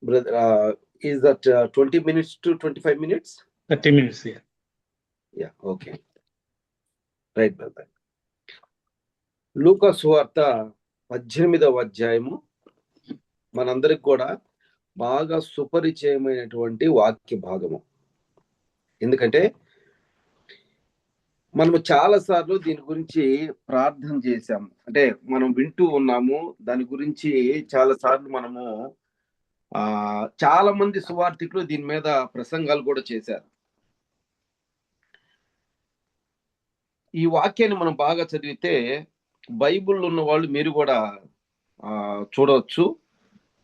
Brother, is that 20 minutes to 25 minutes? 30 minutes, yeah. Yeah, okay. Right, brother. లూకా సువార్త 18వ అధ్యాయము మనందరికి కూడా బాగా సుపరిచయమైనటువంటి వాక్య భాగము. ఎందుకంటే మనము చాలా సార్లు దీని గురించి ప్రార్థన చేశాము. అంటే మనం వింటూ ఉన్నాము. దాని గురించి చాలా సార్లు మనము చాలా మంది సువార్థికులు దీని మీద ప్రసంగాలు కూడా చేశారు. ఈ వాక్యాన్ని మనం బాగా చదివితే బైబిల్లో ఉన్న వాళ్ళు మీరు కూడా చూడవచ్చు.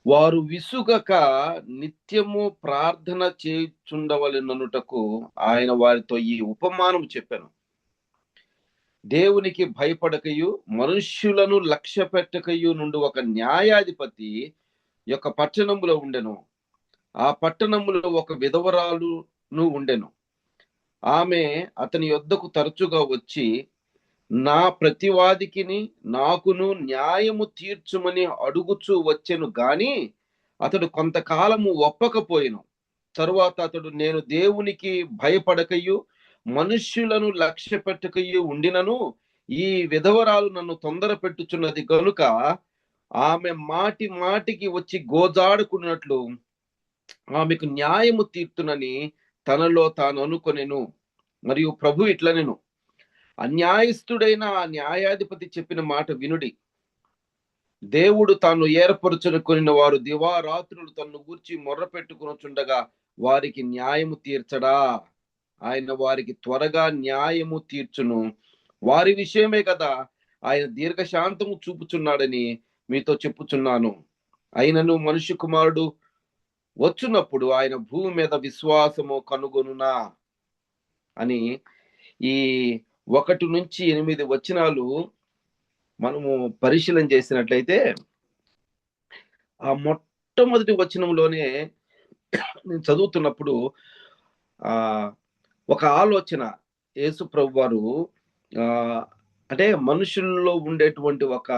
వారు విసుగక నిత్యము ప్రార్థన చేయుచుండవలెననుటకు ఆయన వారితో ఈ ఉపమానం చెప్పాను. దేవునికి భయపడకయు మనుష్యులను లక్ష్య పెట్టకయు నుండి ఒక న్యాయాధిపతి యొక్క పట్టణములో ఉండెను. ఆ పట్టణములో ఒక విధవరాలును ఉండెను. ఆమె అతని యొద్దకు తరచుగా వచ్చి, నా ప్రతివాదికిని నాకును న్యాయము తీర్చుమని అడుగుచూ వచ్చెను గాని అతడు కొంతకాలము ఒప్పకపోయెను. తరువాత అతడు, నేను దేవునికి భయపడకయు మనుష్యులను లక్ష్య పెట్టకయు ఉండినను ఈ విధవరాలు నన్ను తొందర పెట్టుచున్నది కనుక ఆమె మాటి మాటికి వచ్చి గోజాడుకున్నట్లు ఆమెకు న్యాయము తీర్చునని తనలో తాను అనుకొనెను. మరియు ప్రభు ఇట్లనెను, అన్యాయస్తుడైన ఆ న్యాయాధిపతి చెప్పిన మాట వినుడి. దేవుడు తాను ఏర్పరచుకొని వారు దివారాత్రులు తన్ను గూర్చి మొర్ర పెట్టుకునుచుండగా వారికి న్యాయము తీర్చడా? ఆయన వారికి త్వరగా న్యాయము తీర్చును. వారి విషయమే కదా ఆయన దీర్ఘశాంతము చూపుచున్నాడని మీతో చెప్పుచున్నాను. అయినను మనుష్య కుమారుడు వచ్చున్నప్పుడు ఆయన భూమి మీద విశ్వాసము కనుగొనునా అని ఈ 1 నుంచి 8 వచనాలు మనము పరిశీలన చేసినట్లయితే ఆ మొట్టమొదటి వచనంలోనే నేను చదువుతున్నప్పుడు ఒక ఆలోచన యేసు ప్రభు వారు అంటే మనుషుల్లో ఉండేటువంటి ఒక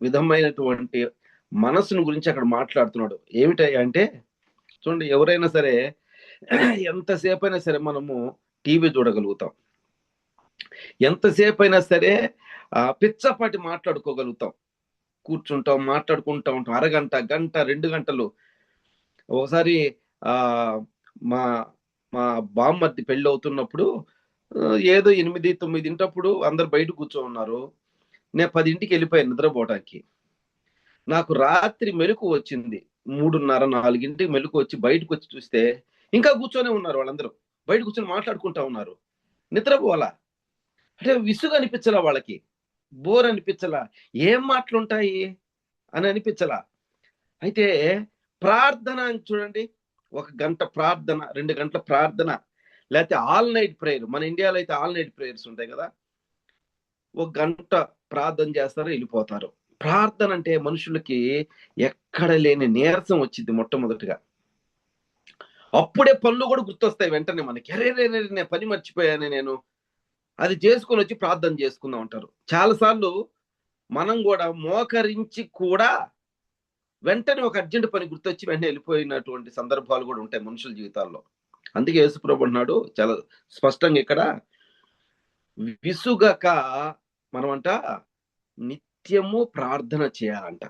విధమైనటువంటి మనసును గురించి అక్కడ మాట్లాడుతున్నాడు. ఏమిటంటే చూడండి, ఎవరైనా సరే ఎంతసేపు అయినా సరే మనము టీవీ చూడగలుగుతాం, ఎంతసేపు అయినా సరే పిచ్చపాటి మాట్లాడుకోగలుగుతాం, కూర్చుంటాం, మాట్లాడుకుంటా ఉంటాం, అరగంట, గంట, 2 గంటలు. ఒకసారి మా మా బామ్మర్ది పెళ్ళి అవుతున్నప్పుడు ఏదో 8, 9 అందరు బయట కూర్చో ఉన్నారు. నేను 10ంటికి వెళ్ళిపోయాను నిద్రపోవడానికి. నాకు రాత్రి మెలకు వచ్చింది 3:30, 4ంటికి మెలకు వచ్చి బయటకు వచ్చి చూస్తే ఇంకా కూర్చొనే ఉన్నారు. వాళ్ళందరూ బయట కూర్చొని మాట్లాడుకుంటా ఉన్నారు. నిద్రపోవాలా అంటే విసుగు అనిపించలా, వాళ్ళకి బోర్ అనిపించలా, ఏం మాటలుంటాయి అని అనిపించలా. అయితే ప్రార్థన అని చూడండి, 1 గంట ప్రార్థన, 2 గంటల ప్రార్థన, లేకపోతే ఆల్ నైట్ ప్రేయర్. మన ఇండియాలో అయితే ఆల్ నైట్ ప్రేయర్స్ ఉంటాయి కదా. 1 గంట ప్రార్థన చేస్తారు, వెళ్ళిపోతారు. ప్రార్థన అంటే మనుషులకి ఎక్కడ లేని నీరసం వచ్చింది మొట్టమొదటిగా. అప్పుడే పనులు కూడా గుర్తొస్తాయి వెంటనే మనకి. అరే నేను పని మర్చిపోయాను, నేను అది చేసుకొని వచ్చి ప్రార్థన చేసుకుందాం అంటారు. చాలాసార్లు మనం కూడా మోకరించి కూడా వెంటనే ఒక అర్జెంట్ పని గుర్తొచ్చి వెంటనే వెళ్ళిపోయినటువంటి సందర్భాలు కూడా ఉంటాయి మనుషుల జీవితాల్లో. అందుకే యేసుప్రభు అన్నాడు చాలా స్పష్టంగా ఇక్కడ, విసుగక మనమంట నిత్యము ప్రార్థన చేయాలంట.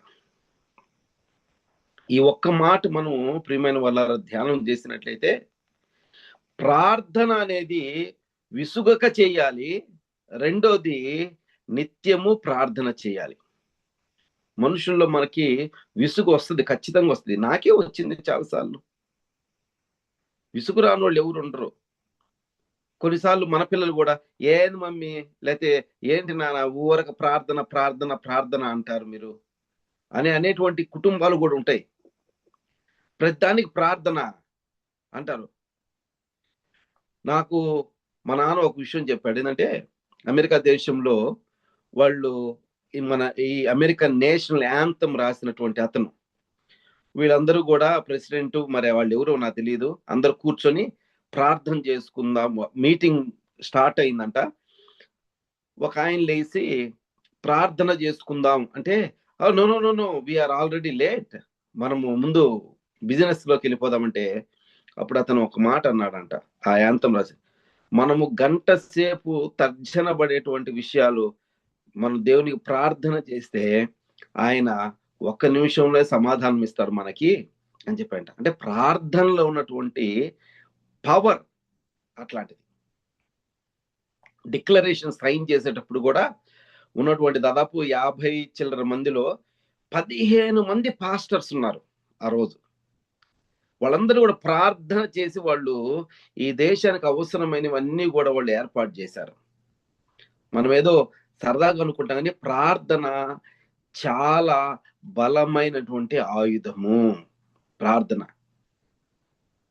ఈ ఒక్క మాట మనం ప్రియమైన వాళ్ళ ధ్యానం చేసినట్లయితే, ప్రార్థన అనేది విసుగక చేయాలి. రెండోది నిత్యము ప్రార్థన చేయాలి. మనుషుల్లో మనకి విసుగు వస్తుంది, ఖచ్చితంగా వస్తుంది. నాకే వచ్చింది చాలాసార్లు. విసుగు రాని వాళ్ళు ఎవరు ఉండరు. కొన్నిసార్లు మన పిల్లలు కూడా, ఏంది మమ్మీ, లేకపోతే ఏంటి నాన్న ఊరక ప్రార్థన ప్రార్థన ప్రార్థన అంటారు మీరు అనేటువంటి కుటుంబాలు కూడా ఉంటాయి. ప్రతిదానికి ప్రార్థన అంటారు. నాకు మా నాన్న ఒక విషయం చెప్పాడు. ఏంటంటే అమెరికా దేశంలో వాళ్ళు ఈ అమెరికన్ నేషనల్ యాంథమ్ రాసినటువంటి అతను, వీళ్ళందరూ కూడా ప్రెసిడెంట్, మరి వాళ్ళు ఎవరో నాకు తెలియదు, అందరు కూర్చొని ప్రార్థన చేసుకుందాం, మీటింగ్ స్టార్ట్ అయిందంట. ఒక ఆయన లేచి ప్రార్థన చేసుకుందాం అంటే, no no no no we are already late, మనము ముందు బిజినెస్ లోకి వెళ్ళిపోదామంటే అప్పుడు అతను ఒక మాట అన్నాడంట, ఆ యాంతం రాసి, మనము గంట సేపు తర్జన పడేటువంటి విషయాలు మనం దేవునికి ప్రార్థన చేస్తే ఆయన ఒక్క నిమిషంలో సమాధానం ఇస్తారు మనకి అని చెప్పంట. అంటే ప్రార్థనలో ఉన్నటువంటి పవర్ అట్లాంటిది. డిక్లరేషన్ సైన్ చేసేటప్పుడు కూడా ఉన్నటువంటి దాదాపు 50 చిల్లర మందిలో 15 మంది పాస్టర్స్ ఉన్నారు ఆ రోజు. వాళ్ళందరూ కూడా ప్రార్థన చేసి వాళ్ళు ఈ దేశానికి అవసరమైనవన్నీ కూడా వాళ్ళు ఏర్పాటు చేశారు. మనం ఏదో సరదాగా అనుకుంటాం కానీ ప్రార్థన చాలా బలమైనటువంటి ఆయుధము. ప్రార్థన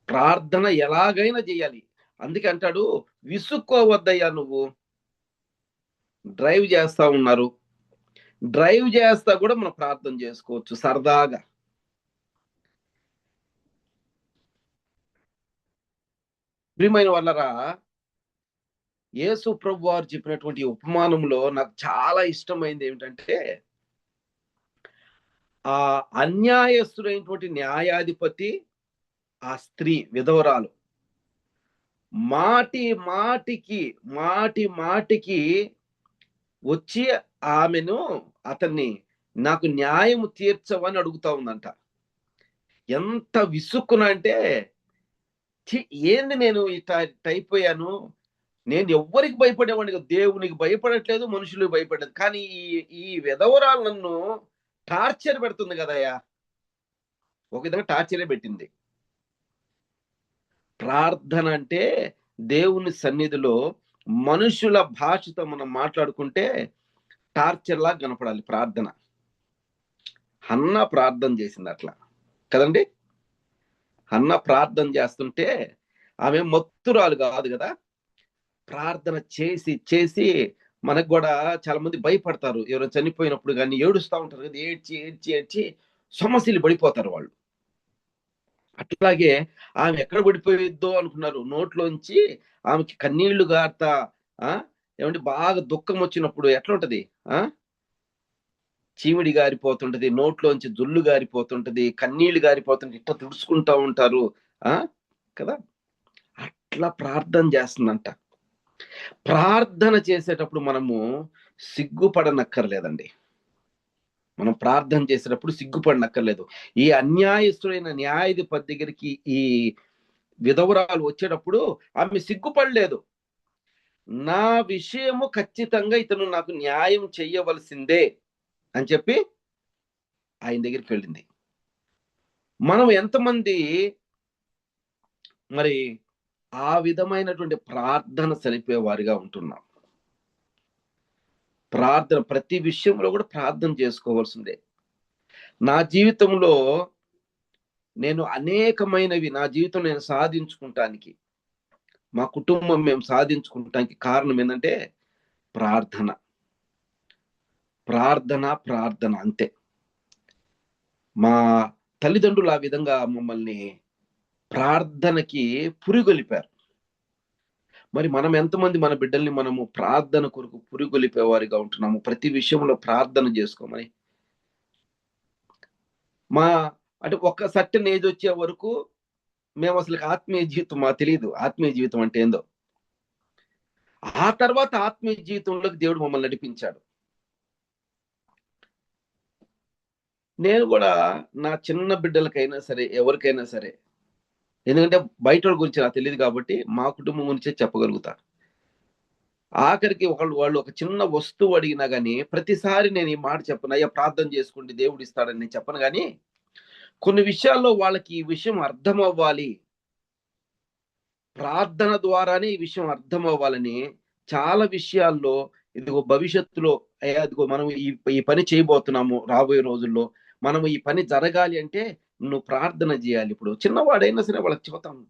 ప్రార్థన ఎలాగైనా చేయాలి. అందుకే అంటాడు, విసుక్కోవద్దయ్యా నువ్వు. డ్రైవ్ చేస్తా ఉన్నారు, డ్రైవ్ చేస్తా కూడా మనం ప్రార్థన చేసుకోవచ్చు సరదాగా. ప్రియమైన వాళ్ళరా, యేసు ప్రభు వారు చెప్పినటువంటి ఉపమానంలో నాకు చాలా ఇష్టమైంది ఏమిటంటే, ఆ అన్యాయస్తుడైనటువంటి న్యాయాధిపతి, ఆ స్త్రీ విధవరాలు మాటి మాటికి మాటి మాటికి వచ్చి ఆమెను అతన్ని నాకు న్యాయం తీర్చవని అడుగుతా ఉందంట. ఎంత విసుక్కున అంటే, ఏంది నేను ఇట్లా అయిపోయాను, నేను ఎవ్వరికి భయపడేవాడిని, దేవునికి భయపడట్లేదు, మనుషులకు భయపడలేదు, కానీ ఈ విధవరాలు నన్ను టార్చర్ పెడుతుంది కదయ్యా. ఒక విధంగా టార్చరే పెట్టింది. ప్రార్థన అంటే దేవుని సన్నిధిలో మనుషుల భాషతో మనం మాట్లాడుకుంటే టార్చర్ లాగా కనపడాలి ప్రార్థన. హన్న ప్రార్థన చేసింది అట్లా కదండి. హన్న ప్రార్థన చేస్తుంటే ఆమె మత్తురాలు కాదు కదా. ప్రార్థన చేసి చేసి మనకు కూడా చాలా మంది భయపడతారు. ఎవరైనా చనిపోయినప్పుడు కానీ ఏడుస్తూ ఉంటారు కదా, ఏడ్చి ఏడ్చి ఏడ్చి సమస్యలు పడిపోతారు వాళ్ళు. అట్లాగే ఆమె ఎక్కడ పడిపోయిద్దో అనుకున్నారు. నోట్లోంచి ఆమెకి కన్నీళ్లు గారుతా, ఏమంటే బాగా దుఃఖం వచ్చినప్పుడు ఎట్లా ఉంటది, చీమిడి గారిపోతుంటది, నోట్లోంచి జుల్లు గారిపోతుంటది, కన్నీళ్లు గారిపోతుంటే ఇట్లా తుడుచుకుంటా ఉంటారు కదా. అట్లా ప్రార్థన చేస్తుందంట. ప్రార్థన చేసేటప్పుడు మనము సిగ్గుపడనక్కర్లేదండి. మనం ప్రార్థన చేసేటప్పుడు సిగ్గుపడనక్కర్లేదు. ఈ అన్యాయస్తుడైన న్యాయాధిపతి దగ్గరికి ఈ విధవరాలు వచ్చేటప్పుడు ఆమె సిగ్గుపడలేదు. నా విషయము ఖచ్చితంగా ఇతను నాకు న్యాయం చెయ్యవలసిందే అని చెప్పి ఆయన దగ్గరికి వెళ్ళింది. మనం ఎంతమంది మరి ఆ విధమైనటువంటి ప్రార్థన సరిపోయేవారిగా ఉంటున్నాం? ప్రార్థన ప్రతి విషయంలో కూడా ప్రార్థన చేసుకోవాల్సిందే. నా జీవితంలో నేను అనేకమైనవి నా జీవితం నేను సాధించుకుంటానికి, మా కుటుంబం మేము సాధించుకుంటానికి కారణం ఏంటంటే ప్రార్థన ప్రార్థన ప్రార్థన అంతే. మా తల్లిదండ్రులు ఆ విధంగా మమ్మల్ని ప్రార్థనకి పురిగొలిపారు. మరి మనం ఎంతమంది మన బిడ్డల్ని మనము ప్రార్థన కొరకు పురిగొలిపేవారిగా ఉంటున్నాము? ప్రతి విషయంలో ప్రార్థన చేసుకోమని. అంటే ఒక సర్టెన్ ఏజ్ వచ్చే వరకు మేము అసలు ఆత్మీయ జీవితం మాకు తెలియదు, ఆత్మీయ జీవితం అంటే ఏందో. ఆ తర్వాత ఆత్మీయ జీవితంలోకి దేవుడు మమ్మల్ని నడిపించాడు. నేను కూడా నా చిన్న బిడ్డలకైనా సరే, ఎవరికైనా సరే, ఎందుకంటే బయట గురించి నాకు తెలియదు కాబట్టి మా కుటుంబం గురించే చెప్పగలుగుతా. ఆఖరికి వాళ్ళు ఒక చిన్న వస్తువు అడిగినా గానీ ప్రతిసారి నేను ఈ మాట చెప్పను, అయ్యా ప్రార్థన చేసుకోండి దేవుడు ఇస్తాడని నేను చెప్పను. కానీ కొన్ని విషయాల్లో వాళ్ళకి ఈ విషయం అర్థం అవ్వాలి, ప్రార్థన ద్వారానే ఈ విషయం అర్థం అవ్వాలని చాలా విషయాల్లో, ఇదిగో భవిష్యత్తులో అయ్యా ఇదిగో మనం ఈ పని చేయబోతున్నాము రాబోయే రోజుల్లో, మనం ఈ పని జరగాలి అంటే నువ్వు ప్రార్థన చేయాలి. ఇప్పుడు చిన్నవాడైనా సరే వాళ్ళకి చెబుతాను,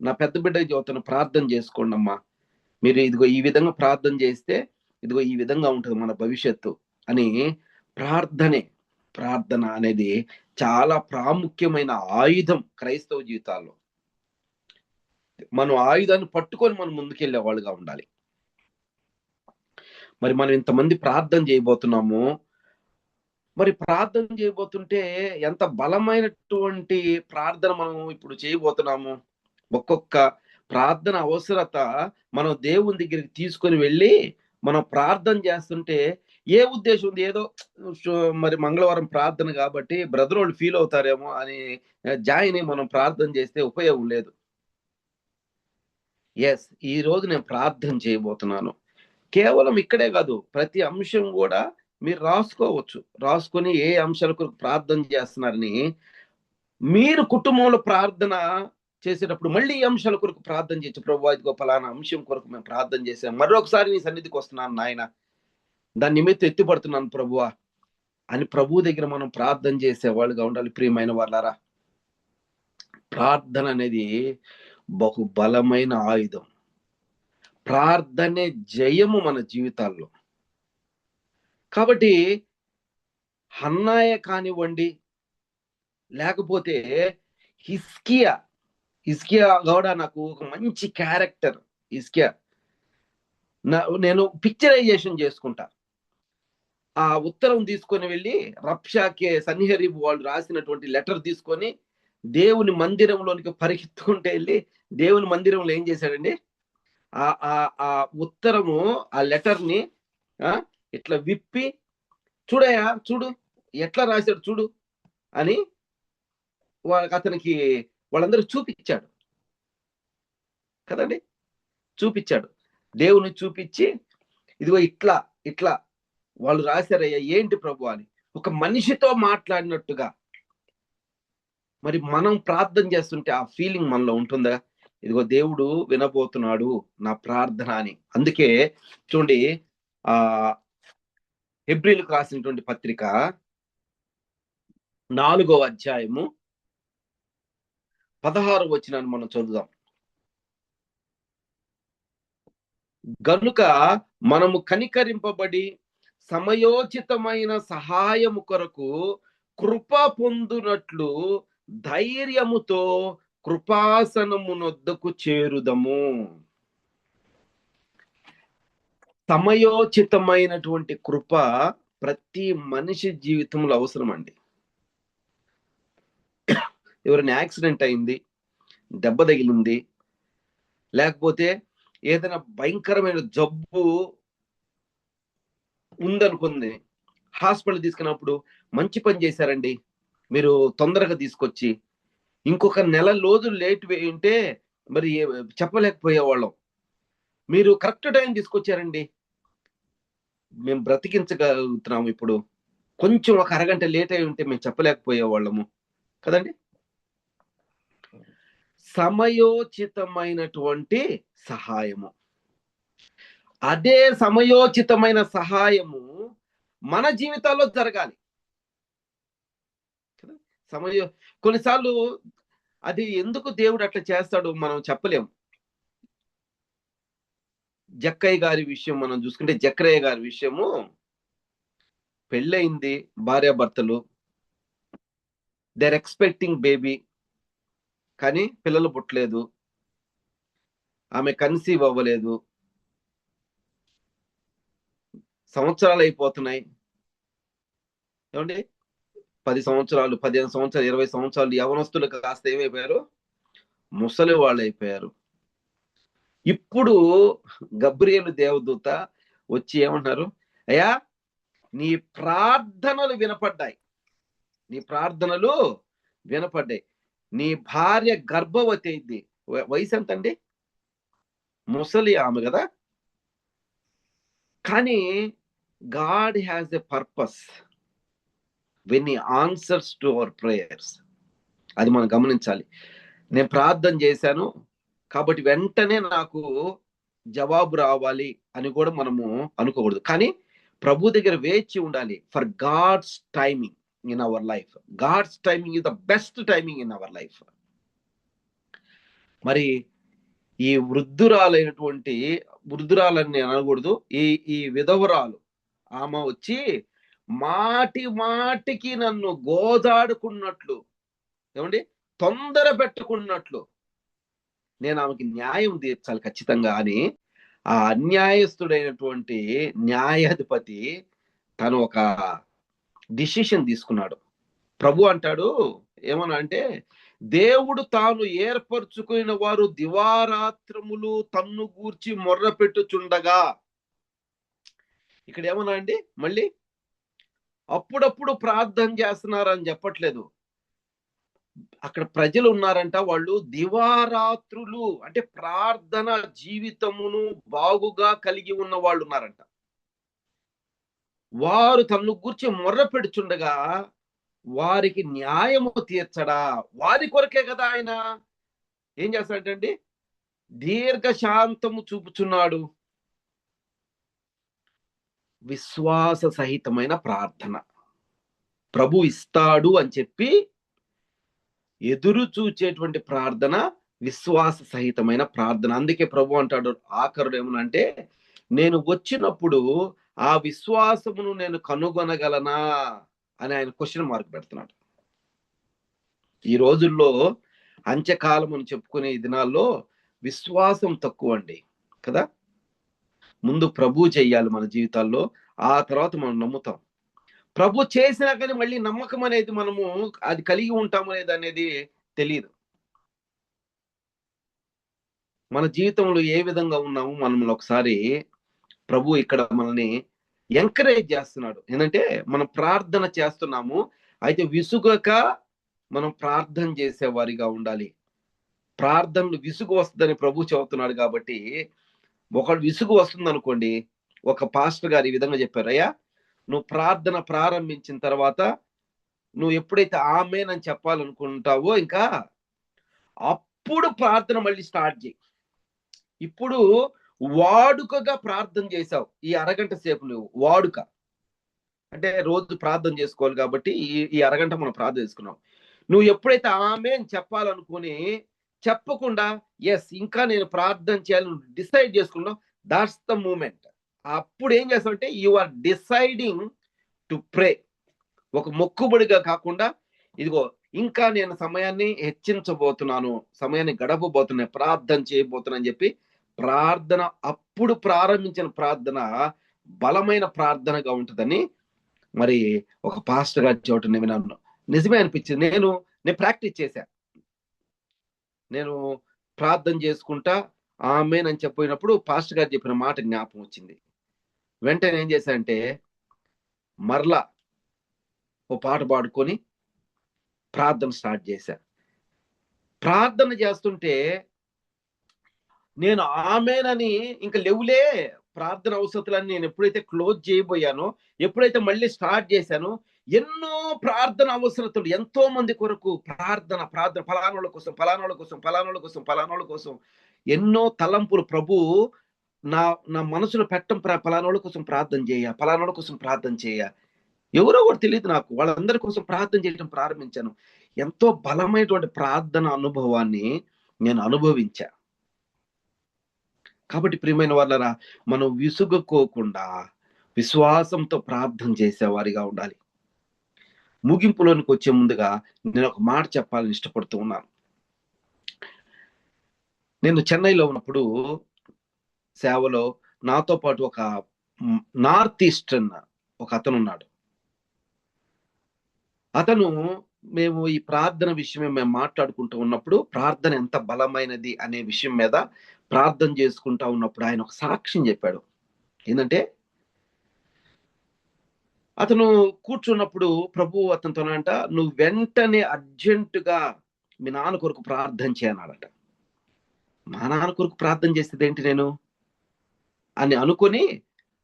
నా పెద్ద బిడ్డకి చెబుతాను, ప్రార్థన చేసుకోండి అమ్మా, మీరు ఇదిగో ఈ విధంగా ప్రార్థన చేస్తే ఇదిగో ఈ విధంగా ఉంటుంది మన భవిష్యత్తు అని. ప్రార్థన అనేది చాలా ప్రాముఖ్యమైన ఆయుధం క్రైస్తవ జీవితాల్లో. మనం ఆయుధాన్ని పట్టుకొని మనం ముందుకెళ్లే వాళ్ళుగా ఉండాలి. మరి మనం ఇంతమంది ప్రార్థన చేయబోతున్నాము, మరి ప్రార్థన చేయబోతుంటే ఎంత బలమైనటువంటి ప్రార్థన మనం ఇప్పుడు చేయబోతున్నాము. ఒక్కొక్క ప్రార్థన అవసరత మనం దేవుని దగ్గరికి తీసుకొని వెళ్ళి మనం ప్రార్థన చేస్తుంటే ఏ ఉద్దేశం ఉంది, ఏదో మరి మంగళవారం ప్రార్థన కాబట్టి బ్రదర్ వాళ్ళు ఫీల్ అవుతారేమో అని జాయిన్ అయ్యి మనం ప్రార్థన చేస్తే ఉపయోగం లేదు. ఎస్, ఈ రోజు నేను ప్రార్థన చేయబోతున్నాను. కేవలం ఇక్కడే కాదు, ప్రతి అంశం కూడా మీరు రాసుకోవచ్చు. రాసుకొని ఏ అంశాల కొరకు ప్రార్థన చేస్తున్నారని, మీరు కుటుంబంలో ప్రార్థన చేసేటప్పుడు మళ్ళీ ఈ అంశాల కొరకు ప్రార్థన చేయొచ్చు. ప్రభువా, ఇదిగో ఫలానా అంశం కొరకు మేము ప్రార్థన చేసాం, మరొకసారి నీ సన్నిధికి వస్తున్నాను నాయన, దాని నిమిత్తం ఎత్తిపడుతున్నాను ప్రభువా అని ప్రభు దగ్గర మనం ప్రార్థన చేసేవాళ్ళుగా ఉండాలి. ప్రియమైన వాళ్ళారా, ప్రార్థన అనేది బహు బలమైన ఆయుధం. ప్రార్థనే జయము మన జీవితాల్లో. కాబట్టి హన్నాయ కానివ్వండి, లేకపోతే హిజ్కియా హిజ్కియా కూడా నాకు ఒక మంచి క్యారెక్టర్. హిజ్కియా నేను పిక్చరైజేషన్ చేసుకుంటా. ఆ ఉత్తరం తీసుకొని వెళ్ళి రబ్షాకే సన్హెరీబు వాళ్ళు రాసినటువంటి లెటర్ తీసుకొని దేవుని మందిరంలోనికి పరిగెత్తుకుంటే వెళ్ళి దేవుని మందిరంలో ఏం చేశాడండి, ఆ ఆ ఆ ఉత్తరము, ఆ లెటర్ ని ఇట్లా విప్పి, చూడయా చూడు ఎట్లా రాశాడు చూడు అని అతనికి వాళ్ళందరూ చూపించాడు కదండి. చూపించాడు, దేవుని చూపించి, ఇదిగో ఇట్లా ఇట్లా వాళ్ళు రాశారయ్యా, ఏంటి ప్రభు అని ఒక మనిషితో మాట్లాడినట్టుగా. మరి మనం ప్రార్థన చేస్తుంటే ఆ ఫీలింగ్ మనలో ఉంటుందా? ఇదిగో దేవుడు వినబోతున్నాడు నా ప్రార్థన అని. అందుకే చూడండి, ఆ హెబ్రీలకు రాసినటువంటి పత్రిక 4వ అధ్యాయము 16వ వచనాన్ని మనం చదువుదాం. గనుక మనము కనికరింపబడి సమయోచితమైన సహాయము కొరకు కృప పొందునట్లు ధైర్యముతో కృపాసనమునొద్దకు చేరుదము. సమయోచితమైనటువంటి కృప ప్రతి మనిషి జీవితంలో అవసరం అండి. ఎవరైనా యాక్సిడెంట్ అయింది, దెబ్బ తగిలింది, లేకపోతే ఏదైనా భయంకరమైన జబ్బు ఉందనుకుంది, హాస్పిటల్ తీసుకున్నప్పుడు మంచి పని చేశారండి మీరు, తొందరగా తీసుకొచ్చి. ఇంకొక నెల రోజులు లేట్ ఉంటే మరి చెప్పలేకపోయేవాళ్ళం. మీరు కరెక్ట్ టైం తీసుకొచ్చారండి, మేము బ్రతికించగలుగుతున్నాము. ఇప్పుడు కొంచెం ఒక అరగంట లేట్ అయి ఉంటే మేము చెప్పలేకపోయేవాళ్ళము కదండి. సమయోచితమైనటువంటి సహాయము, అదే సమయోచితమైన సహాయము మన జీవితాల్లో జరగాలి. కొన్నిసార్లు అది ఎందుకు దేవుడు అట్లా చేస్తాడు మనం చెప్పలేము. జక్కయ్య గారి విషయం మనం చూసుకుంటే, జక్రయ్య గారి విషయము, పెళ్ళయింది, భార్యాభర్తలు, దేర్ ఎక్స్పెక్టింగ్ బేబీ, కానీ పిల్లలు పుట్టలేదు, ఆమె కన్సీవ్ అవ్వలేదు, సంవత్సరాలు అయిపోతున్నాయి. ఏమండి, 10 సంవత్సరాలు, 15 సంవత్సరాలు, 20 సంవత్సరాలు యవనస్తులు కాస్త ఏమైపోయారు, ముసలి వాళ్ళు అయిపోయారు. ఇప్పుడు గబ్రియేలు దేవదూత వచ్చి ఏమంటున్నారు, అయ్యా నీ ప్రార్థనలు వినపడ్డాయి, నీ ప్రార్థనలు వినపడ్డాయి, నీ భార్య గర్భవతి అయింది. వయసు ఎంతండి, ముసలి ఆమె కదా. కానీ God has a purpose when he answers to our prayers. అది మనం గమనించాలి. నేను ప్రార్థన చేశాను కాబట్టి వెంటనే నాకు జవాబు రావాలి అని కూడా మనము అనుకోకూడదు. కానీ ప్రభు దగ్గర వేచి ఉండాలి for God's timing in our life. God's timing is the best timing in our life. మరి ఈ వృద్ధురాలని నేను అనకూడదు, ఈ విధవరాలు ఆమె వచ్చి మాటి మాటికి నన్ను గోదాడుకున్నట్లు, ఏమండి, తొందర పెట్టుకున్నట్లు నేను ఆమెకి న్యాయం తీర్చాలి ఖచ్చితంగా అని ఆ అన్యాయస్తుడైనటువంటి న్యాయాధిపతి తను ఒక డిసిషన్ తీసుకున్నాడు. ప్రభు అంటాడు ఏమన్నా అంటే, దేవుడు తాను ఏర్పరచుకున్న వారు దివారాత్రములు తన్ను గూర్చి మొర్ర పెట్టుచుండగా, ఇక్కడ ఏమన్నా అండి మళ్ళీ అప్పుడప్పుడు ప్రార్థన చేస్తున్నారని చెప్పట్లేదు. అక్కడ ప్రజలు ఉన్నారంట, వాళ్ళు దివారాత్రులు అంటే ప్రార్థన జీవితమును బాగుగా కలిగి ఉన్న వాళ్ళు ఉన్నారంట. వారు తన్ను గూర్చి మొర్ర పెడుచుండగా వారికి న్యాయము తీర్చడా, వారి కొరకే కదా ఆయన ఏం చేస్తాడండి, దీర్ఘశాంతము చూపుచున్నాడు. విశ్వాస సహితమైన ప్రార్థన ప్రభు ఇస్తాడు అని చెప్పి ఎదురు చూచేటువంటి ప్రార్థన విశ్వాస సహితమైన ప్రార్థన. అందుకే ప్రభు అంటాడు ఆఖరుడు ఏమనంటే, నేను వచ్చినప్పుడు ఆ విశ్వాసమును నేను కనుగొనగలనా అని ఆయన క్వశ్చన్ మార్క్ పెడుతున్నాడు. ఈ రోజుల్లో అంత్యకాలం అని చెప్పుకునే ఈ దినాల్లో విశ్వాసం తక్కువ అండి కదా. ముందు ప్రభు చెయ్యాలి మన జీవితాల్లో, ఆ తర్వాత మనం నమ్ముతాం. ప్రభు చేసినా కానీ మళ్ళీ నమ్మకం అనేది మనము అది కలిగి ఉంటాము అనేది తెలియదు. మన జీవితంలో ఏ విధంగా ఉన్నాము మనల్ని ఒకసారి ప్రభు ఇక్కడ మనల్ని ఎంకరేజ్ చేస్తున్నాడు. ఏంటంటే మనం ప్రార్థన చేస్తున్నాము, అయితే విసుగక మనం ప్రార్థన చేసే వారిగా ఉండాలి. ప్రార్థనలు విసుగు వస్తుందని ప్రభు చెబుతున్నాడు కాబట్టి, ఒకడు విసుగు వస్తుంది అనుకోండి, ఒక పాస్టర్ గారు ఈ విధంగా చెప్పారు, అయ్యా నువ్వు ప్రార్థన ప్రారంభించిన తర్వాత నువ్వు ఎప్పుడైతే ఆమేన్ అని చెప్పాలనుకుంటావో ఇంకా అప్పుడు ప్రార్థన మళ్ళీ స్టార్ట్ చేయి. ఇప్పుడు వాడుకగా ప్రార్థన చేసావు, ఈ అరగంట సేపు నువ్వు వాడుక అంటే రోజు ప్రార్థన చేసుకోవాలి కాబట్టి ఈ అరగంట మనం ప్రార్థన చేసుకున్నాం. నువ్వు ఎప్పుడైతే ఆమేన్ చెప్పాలనుకుని చెప్పకుండా ఎస్ ఇంకా నేను ప్రార్థన చేయాలని డిసైడ్ చేసుకున్నావు, దాట్స్ ద మూమెంట్. అప్పుడు ఏం చేస్తావంటే you are deciding to pray. ఒక మొక్కుబడిగా కాకుండా, ఇదిగో ఇంకా నేను సమయాన్ని హెచ్చించబోతున్నాను, సమయాన్ని గడపబోతున్నాను, ప్రార్థన చేయబోతున్నా అని చెప్పి ప్రార్థన అప్పుడు ప్రారంభించిన ప్రార్థన బలమైన ప్రార్థనగా ఉంటుందని మరి ఒక పాస్టర్ గారి చోట నేను విన్నాను. నిజమే అనిపించింది. నేను ప్రాక్టీస్ చేశా. నేను ప్రార్థన చేసుకుంటా ఆమేన్ అని చెప్పినప్పుడు పాస్టర్ గారు చెప్పిన మాట జ్ఞాపకం వచ్చింది. వెంటనే ఏం చేశా అంటే మరలా ఓ పాట పాడుకొని ప్రార్థన స్టార్ట్ చేశా. ప్రార్థన చేస్తుంటే నేను ఆమేనని ఇంకా లేవులే ప్రార్థన అవసరాలన్నీ నేను ఎప్పుడైతే క్లోజ్ చేయబోయానో, ఎప్పుడైతే మళ్ళీ స్టార్ట్ చేశానో, ఎన్నో ప్రార్థన అవసరతలు ఎంతో మంది కొరకు ప్రార్థన ఫలానోళ్ళ కోసం ఫలానోళ్ళ కోసం ఫలానోళ్ళ కోసం ఫలానోళ్ళ కోసం ఎన్నో తలంపులు ప్రభు నా నా మనసులో పెట్టం, ఫలానోళ్ళ కోసం ప్రార్థన చేయ, ఫలానోళ్ళ కోసం ప్రార్థన చేయ, ఎవరో కూడా తెలియదు నాకు, వాళ్ళందరి కోసం ప్రార్థన చేయడం ప్రారంభించాను. ఎంతో బలమైనటువంటి ప్రార్థన అనుభవాన్ని నేను అనుభవించా. కాబట్టి ప్రియమైన వాళ్ళరా, మనం విసుగుకోకుండా విశ్వాసంతో ప్రార్థన చేసేవారిగా ఉండాలి. ముగింపులోనికి వచ్చే ముందుగా నేను ఒక మాట చెప్పాలని ఇష్టపడుతూ ఉన్నాను. నేను చెన్నైలో ఉన్నప్పుడు సేవలో నాతో పాటు ఒక నార్త్ ఈస్టర్న్ ఒక అతను ఉన్నాడు. అతను మేము ఈ ప్రార్థన విషయమే మేము మాట్లాడుకుంటూ ఉన్నప్పుడు, ప్రార్థన ఎంత బలమైనది అనే విషయం మీద ప్రార్థన చేసుకుంటా ఉన్నప్పుడు ఆయన ఒక సాక్ష్యం చెప్పాడు. ఏంటంటే అతను కూర్చున్నప్పుడు ప్రభు అతనితో అంట, నువ్వు వెంటనే అర్జెంటుగా మీ నాన్న కొరకు ప్రార్థన చేయనాడట. మా నాన్న కొరకు ప్రార్థన చేసేది ఏంటి నేను అని అనుకొని,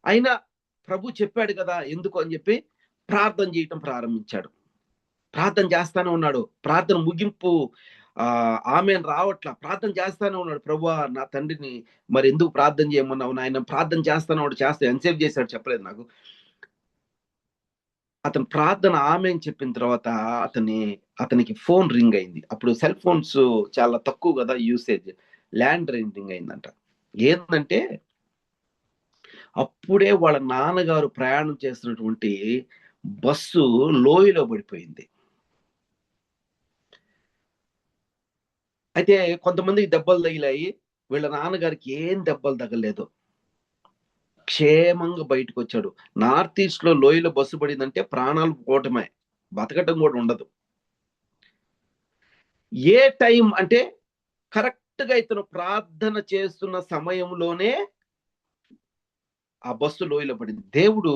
అయినా ప్రభు చెప్పాడు కదా ఎందుకు అని చెప్పి ప్రార్థన చేయటం ప్రారంభించాడు. ప్రార్థన చేస్తానే ఉన్నాడు. ప్రార్థన ముగింపు ఆమెను రావట్లా, ప్రార్థన చేస్తానే ఉన్నాడు. ప్రభువా నా తండ్రిని మరి ఎందుకు ప్రార్థన చేయమన్నావు నాయన, ప్రార్థన చేస్తానే వాడు చేస్తా, ఎంతసేపు చేశాడు చెప్పలేదు నాకు. అతను ప్రార్థన ఆమెన్ చెప్పిన తర్వాత అతనికి ఫోన్ రింగ్ అయింది. అప్పుడు సెల్ ఫోన్స్ చాలా తక్కువ కదా యూసేజ్, ల్యాండ్ రింగ్ అయిందంట. ఏంటంటే అప్పుడే వాళ్ళ నాన్నగారు ప్రయాణం చేస్తున్నటువంటి బస్సు లోయలో పడిపోయింది. అయితే కొంతమందికి దెబ్బలు తగిలాయి, వీళ్ళ నాన్నగారికి ఏం దెబ్బలు తగలేదు. క్షేమంగా బయటకు వచ్చాడు. నార్త్ ఈస్ట్ లో లోయలో బస్సు పడిందంటే ప్రాణాలు పోవటమే, బతకటం కూడా ఉండదు. ఏ టైం అంటే కరెక్ట్ గా ఇతను ప్రార్థన చేస్తున్న సమయంలోనే ఆ బస్సు లోయలో పడింది. దేవుడు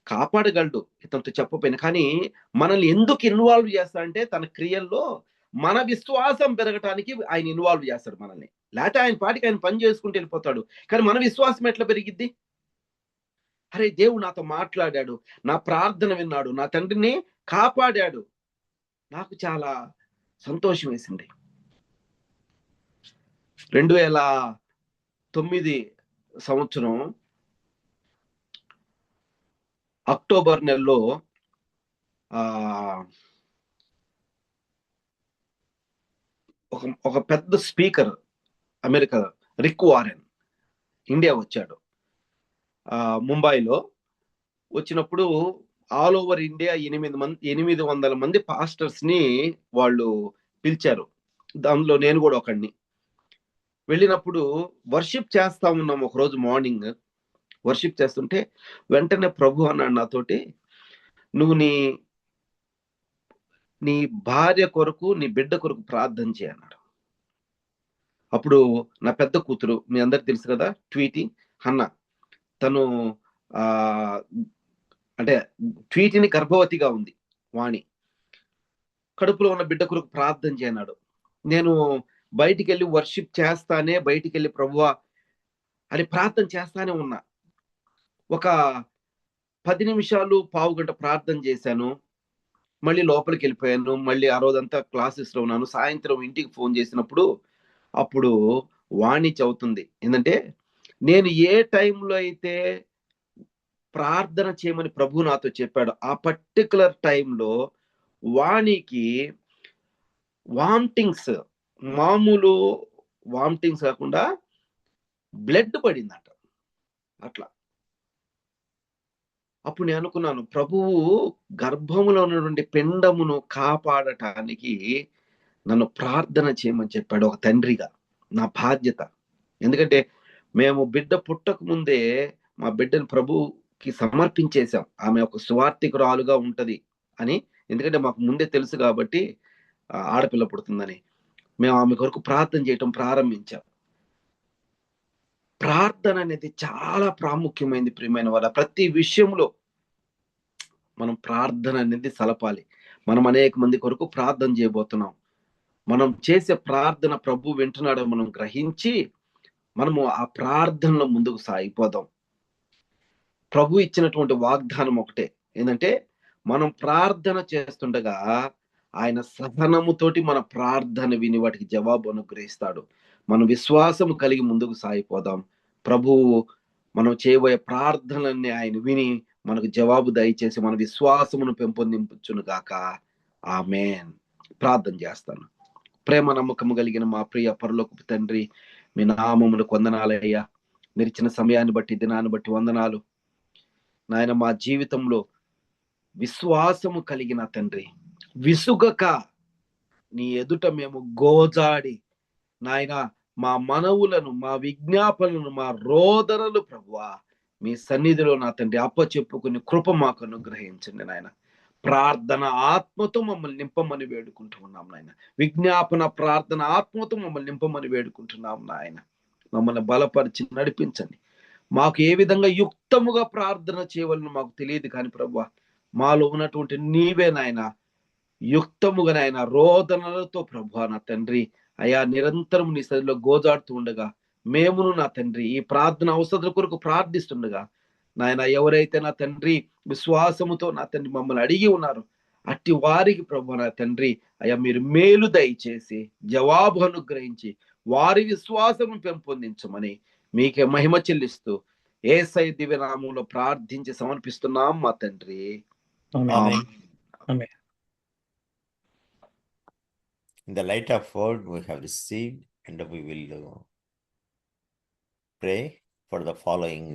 కాపాడగలడు ఇతనితో చెప్పపోయినా, కానీ మనల్ని ఎందుకు ఇన్వాల్వ్ చేస్తాడంటే తన క్రియల్లో మన విశ్వాసం పెరగటానికి ఆయన ఇన్వాల్వ్ చేస్తాడు మనల్ని. లేకపోతే ఆయన పాటికి ఆయన పని చేసుకుంటూ వెళ్ళిపోతాడు. కానీ మన విశ్వాసం ఎట్లా పెరిగిద్ది? అరే, దేవుడు నాతో మాట్లాడాడు, నా ప్రార్థన విన్నాడు, నా తండ్రిని కాపాడాడు. నాకు చాలా సంతోషం వేసింది. 2009 సంవత్సరం అక్టోబర్ నెలలో ఒక పెద్ద స్పీకర్ అమెరికా, రిక్ వారెన్, ఇండియా వచ్చాడు. ముంబైలో వచ్చినప్పుడు ఆల్ ఓవర్ ఇండియా 800 మంది పాస్టర్స్ ని వాళ్ళు పిలిచారు. దానిలో నేను కూడా ఒకడిని. వెళ్ళినప్పుడు వర్షిప్ చేస్తా ఉన్నాం. ఒకరోజు మార్నింగ్ వర్షిప్ చేస్తుంటే వెంటనే ప్రభు అన్నాడు నాతోటి, నువ్వు నీ భార్య కొరకు, నీ బిడ్డ కొరకు ప్రార్థన చేయన్నాడు. అప్పుడు నా పెద్ద కూతురు, మీ అందరికి తెలుసు కదా, ట్వీటీ హన్న, తను అంటే ట్వీటీని గర్భవతిగా ఉంది. వాణి కడుపులో ఉన్న బిడ్డ కొరకు ప్రార్థన చేయన్నాడు. నేను బయటికి వెళ్ళి వర్షిప్ చేస్తానే, బయటికి వెళ్ళి ప్రభువా అని ప్రార్థన చేస్తానే ఉన్నా. ఒక 10 నిమిషాలు, పావు గంట ప్రార్థన చేశాను. మళ్ళీ లోపలికి వెళ్ళిపోయాను. మళ్ళీ ఆ రోజంతా క్లాసెస్లో ఉన్నాను. సాయంత్రం ఇంటికి ఫోన్ చేసినప్పుడు అప్పుడు వాణి చెబుతుంది ఏంటంటే, నేను ఏ టైంలో అయితే ప్రార్థన చేయమని ప్రభు నాతో చెప్పాడు, ఆ పర్టికులర్ టైంలో వాణికి వామిటింగ్స్, మామూలు వామిటింగ్స్ కాకుండా బ్లడ్ పడిందట. అట్లా అప్పుడు నేను అనుకున్నాను, ప్రభువు గర్భములో ఉన్నటువంటి పిండమును కాపాడటానికి నన్ను ప్రార్థన చేయమని చెప్పాడు ఒక తండ్రిగా. నా బాధ్యత. ఎందుకంటే మేము బిడ్డ పుట్టక ముందే మా బిడ్డను ప్రభుకి సమర్పించేశాం. ఆమె ఒక సువార్థికురాలుగా ఉంటది అని. ఎందుకంటే మాకు ముందే తెలుసు కాబట్టి ఆడపిల్ల పుడుతుందని మేము ఆమె కొరకు ప్రార్థన చేయటం ప్రారంభించాం. ప్రార్థన అనేది చాలా ప్రాముఖ్యమైనది ప్రియమైన వాళ్ళ. ప్రతి విషయంలో మనం ప్రార్థన అనేది సలపాలి. మనం అనేక మంది కొరకు ప్రార్థన చేయబోతున్నాం. మనం చేసే ప్రార్థన ప్రభు వింటున్నాడో మనం గ్రహించి మనము ఆ ప్రార్థనలో ముందుకు సాగిపోదాం. ప్రభు ఇచ్చినటువంటి వాగ్దానం ఒకటే, ఏంటంటే మనం ప్రార్థన చేస్తుండగా ఆయన సహనముతోటి మన ప్రార్థన విని వాటికి జవాబు అనుగ్రహిస్తాడు. మనం విశ్వాసము కలిగి ముందుకు సాగిపోదాం. ప్రభువు మనం చేయబోయే ప్రార్థనలన్నీ ఆయన విని మనకు జవాబు దయచేసి మన విశ్వాసమును పెంపొందించును గాక. ఆమేన్. ప్రార్థన చేస్తాను. ప్రేమ నమ్మకము కలిగిన మా ప్రియ పరలోకపు తండ్రి, మీ నామములకు వందనాలయ్యా. మీరు ఇచ్చిన సమయాన్ని బట్టి, దినాన్ని బట్టి వందనాలు నాయన. మా జీవితంలో విశ్వాసము కలిగిన తండ్రి, విసుగక నీ ఎదుట మేము గోజాడి నాయన మా మనవులను, మా విజ్ఞాపనలను, మా రోదనలు ప్రభువా మీ సన్నిధిలో నా తండ్రి అప్పచెప్పుకుని కృప మాకు అనుగ్రహించండి నాయన. ప్రార్థన ఆత్మతో మమ్మల్ని నింపమని వేడుకుంటూ ఉన్నాం నాయన. విజ్ఞాపన ప్రార్థన ఆత్మతో మమ్మల్ని నింపమని వేడుకుంటున్నాం నాయన. మమ్మల్ని బలపరిచి నడిపించండి. మాకు ఏ విధంగా యుక్తముగా ప్రార్థన చేయవలను మాకు తెలియదు, కానీ ప్రభువా మాలో ఉన్నటువంటి నీవే నాయన యుక్తముగా నాయన రోదనలతో ప్రభువా నా తండ్రి అయా నిరంతరం నీ సన్నిధిలో గోజాడుతూ ఉండగా మేమును నా తండ్రి ఈ ప్రార్థన అవసరాల కొరకు ప్రార్థిస్తుండగా నాయన, ఎవరైతే నా తండ్రి విశ్వాసముతో నా తండ్రి మమ్మల్ని అడిగి ఉన్నారు అట్టి వారికి ప్రభు నా తండ్రి అయ్యా మీరు మేలు దయచేసి జవాబు అనుగ్రహించి వారి విశ్వాసము పెంపొందించమని మీకే మహిమ చెల్లిస్తూ యేసయ్య దివ్య నామములో ప్రార్థించి సమర్పిస్తున్నాం మా తండ్రి. Amen. In the light of word we have received, and we will pray for the following